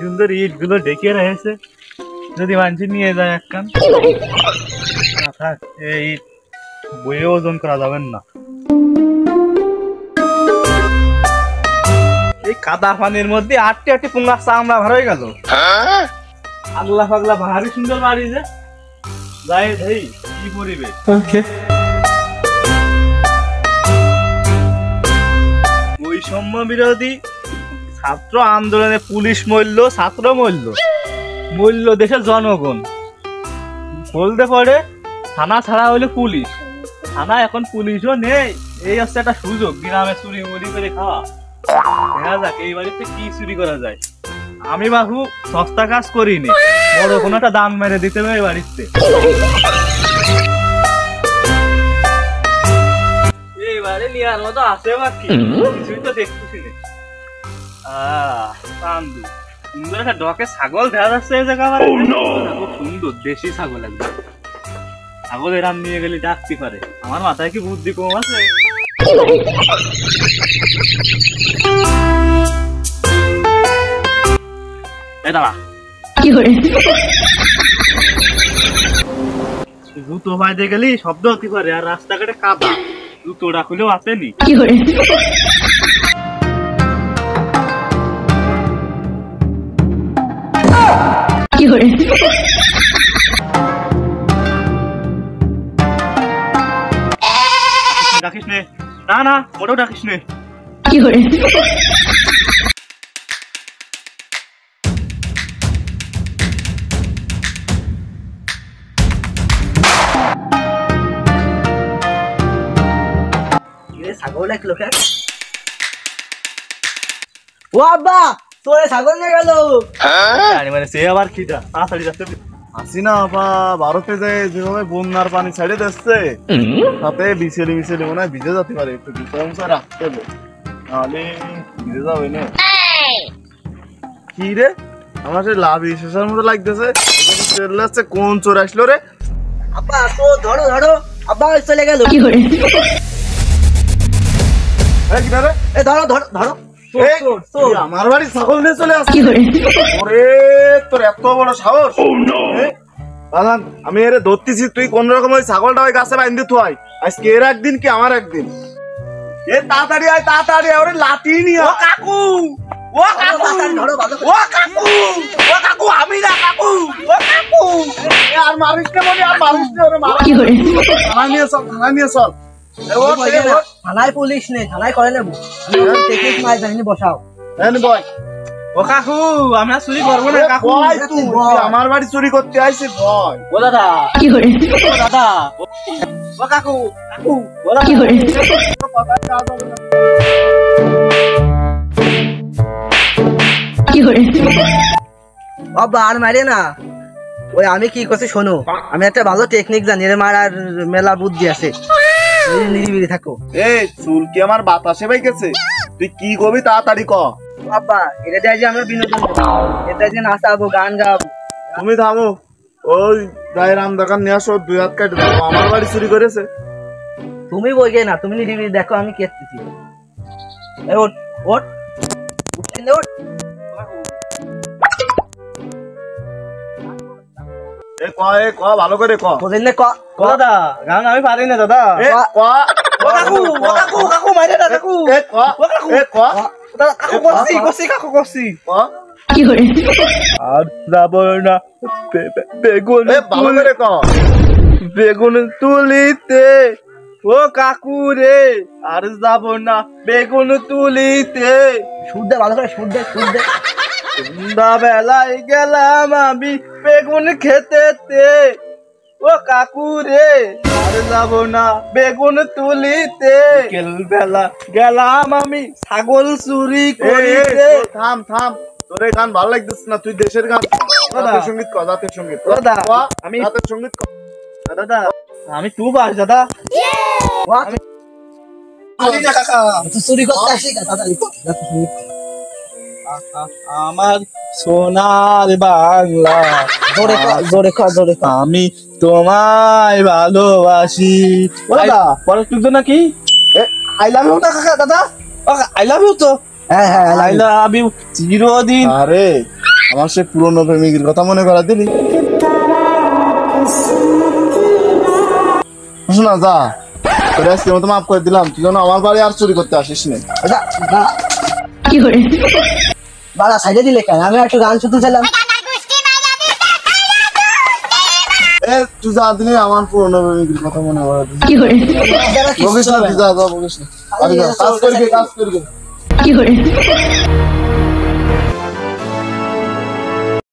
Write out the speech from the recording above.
সুন্দর ইট গুলো ঢেকে রয়েছে, যদি মানুষ নিয়ে যায় একখান থাক, এই ইট বয়ে ওজন করা যাবেন না। এই কাদা পানির মধ্যে আটটি আটটি পুঙ্গার চামড়া ভার হয়ে গেল। আগলা ফাগলা ভারী সুন্দর বাড়ি যে যাই এই কি পরিবেশ। বৈষম্য বিরোধী ছাত্র আন্দোলনে পুলিশ মরল, ছাত্র মরল দেশের জনগণ বলতে পারে থানা ছাড়া হইলে পুলিশ, থানা এখন পুলিশও নেই। এই হচ্ছে একটা সুযোগ গ্রামে চুরি মুড়ি করে খাওয়া। দেখা যাক এই বাড়িতে কি চুরি করা যায়। আমি বাবু সস্তা কাজ করিনি, বড় কোনো একটা দাম মেরে দিতে হবে এই বাড়িতে। এইবারে নিয়ার মতো আছে বাকি কিছুই তো দেখতেছি না। সুন্দর একটা ডকে ছাগল দেখা যাচ্ছে এই জায়গা, খুব সুন্দর দেশি ছাগল একদম। ছাগল এরাম নিয়ে গেলে ডাকতে পারে। আমার মাথায় কি বুদ্ধি কম আছে? জুতো পাইতে গেলি শব্দ হতে পারে, আর রাস্তাঘাটে কাদা, জুতোটা খুলেও আসেনি। ডাকিস নে, না না ওটাও ডাকিস নে। ছাগল এক লোক ও আব্বা তোরে ছাগল নিয়ে গেল। মানে সে আবার খিদা তাড়াতাড়ি যাচ্ছে। আসি না আপা, ভারতে যায় যেভাবে বন্যার পানি ছেড়ে দিচ্ছে তাতে বিছেলি মিছেলি মনে হয় ভিজে যেতে পারে, একটু বিছানা রাখতে হবে নাহলে ভিজে যাবে না। কি রে আমার সে লাভ শেষের মতো লাগতেছে, কোন চোর আসলো রে? আব্বা তো ধরো ধরো, আব্বা চলে গেল। ধরো ধরো ধরো, আমার বাড়ি ছাগল নিয়ে চলে আসছে। ওরে তোর এত বড় সাহস! আমি এরে ধরতেছি, তুই কোন রকম ওই ছাগলটা ওই গাছে বাইন্ধে তুই। আজকে এর একদিন কি আমার একদিন। এ তাড়াতাড়ি আয়, তাড়াতাড়ি আয়, ওরে লাঠি নিয়ে। ও কাকু, ও কাকু, ও কাকু, ও কাকু, আমি না কাকু, ও কাকু। আর মারিস কে বলি, আর মারিস কে, ওরে মার। থানা নিয়ে চল, থানা নিয়ে চল। থানায় পুলিশ নেই, থানায় করে নেবো। বসাও বয়। ও কাকু আমরা চুরি করবো না কাকু, আমার বাড়ি চুরি করতে আইছে ভয়। ও দাদা, ও দাদা, ও কাকু, কাকু ও দাদা। বাবা আর মারে না, ওই আমি কি করছি শোনো, আমি একটা ভালো টেকনিক জানি, রে মারার মেলা বুদ্ধি আছে, নিরিবিলি থাকো। এই চুল কি আমার বাতাসে বাইকেছে? তুই কি করবি তাড়াতাড়ি ক। বাবা এটা দিয়ে যে আমরা বিনোদন দেবো, এটা যে নাচাবো গান গাবো। তুমি থামো, ওই গায়ে রাম দোকান নিয়ে আসো, 2 হাত কাটে দেবো। আমার বাড়ি চুরি করেছে। তুমি বইগে না, তুমি নিরিবিলি দেখো আমি কেটতেছি। ওঠ ওঠ ওঠ, ভালো করে ক। দাদা গান আমি পারি না দাদা। কাকু মাইরে না কাকু, আর যাব না বেগুন, ভালো করে ক। বেগুন তুলিতে ও কাকু রে, আর যাব না বেগুন তুলিতে। শুদ্ধে ভালো করে, শুদ্ধে শুদ্ধে। সন্ধ্যা বেলায় গেলাম আমি বেগুন খেতেতে, ও কাকু রে আর যাব না বেগুন তুলিতে। বিকেল বেলা গেলাম আমি ছাগল চুরি করিতে। থাম থাম, তোর এই গান ভালো লাগতেছে না, তুই দেশের গান জাতীয় সঙ্গীত ক, জাতীয় সঙ্গীত। দাদা আমি জাতীয় সঙ্গীত ক। দাদা আমি টু পাস দাদা। চুরি করতে আসি আমার সোনার বাংলা, জোরে জোরে জোরে, আমি তোমায় ভালোবাসি। দাদা পরে তুলতো নাকি আই লাভ ইউ না কাকা? দাদা আই লাভ ইউ তো। হ্যাঁ হ্যাঁ আই লাভ ইউ চিরদিন। আরে আমার সে পুরনো প্রেমিকের কথা মনে করা দিলি। শোনা যা, তোরে আজকের মতো মাফ করে দিলাম, তুই যেন আমার বাড়ি আর চুরি করতে আসিস না। বাড়া সাইডে দিলে কেন? আমি একটু গান শুনতে ছিলাম। এ তুই যা দিলি আমার পুরনো প্রেমিকের কথা মনে করা দিলি। বকিস না, তুই যা যা বকিস না। কাজ করবি।